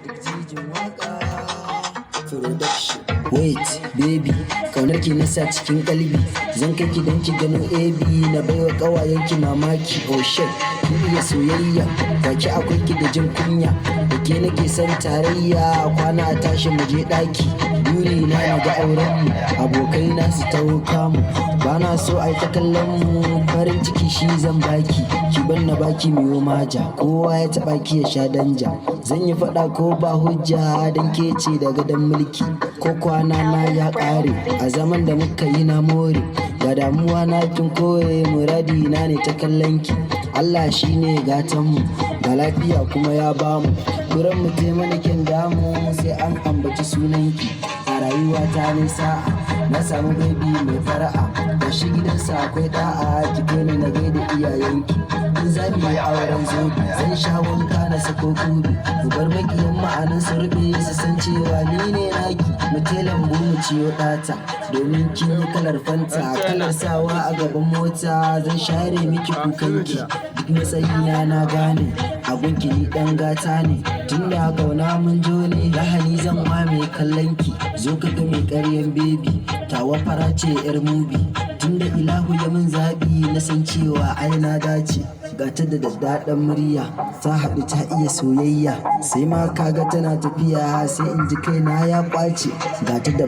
Jijin waka production. Wait baby, kaunar ki nasa cikin kalbi, zan kai ki dan ki gano AB, na baiwa kawayen ki mamaki. Oh shit, ki iya soyayya, baki akwai ki da jin kunya, da ke nake son tarayya, kwana a tashi mu je daki. Buri na ga auren mu, abokai na su tawo kamu, bana so ai ta kallon mu, farin ciki shi zan baki, ki bar na baki miyo maja, kowa ya taba ki ya sha danja. Zan yi fada ko ba hujja dan ke ce daga dan mulki, ko kwana na ya kare a zaman da muka yi na more, ga damuwa na kin koye, muradi na ne ta kallon ki. Allah shine gatan mu, ga lafiya kuma ya bamu, kuran mu te mana kin damu, sai an ambaci sunan ki. A rayuwa ta ne sa'a, na samu baby mai fara'a, da shi gidansa akwai da'a, ki kai ni na gaida iyayenki. In za mu yi auren zobe, zan sha wanka na sako kudu, ku bar makiyan ma'anin su rufe su san cewa ni ne naki. Mu te lambu mu ciyo ɗata, domin kin yi kalar fanta, kalar sawa a gaban mota, zan share miki kukanki. Duk matsayina na gane, abunki ni ɗan gata ne, tun da kauna mun jo ne, lahani zan wa mai kallon ki. Zo ka ga mai ƙaryan baby, tawa fara ce yar mubi, tunda ilahu ya mun zaɓi, na san cewa ai na dace. Gata da daddaɗan murya, ta haɗu ta iya soyayya, sai ma kaga tana tafiya sai in ji kaina ya ƙwace. Gata da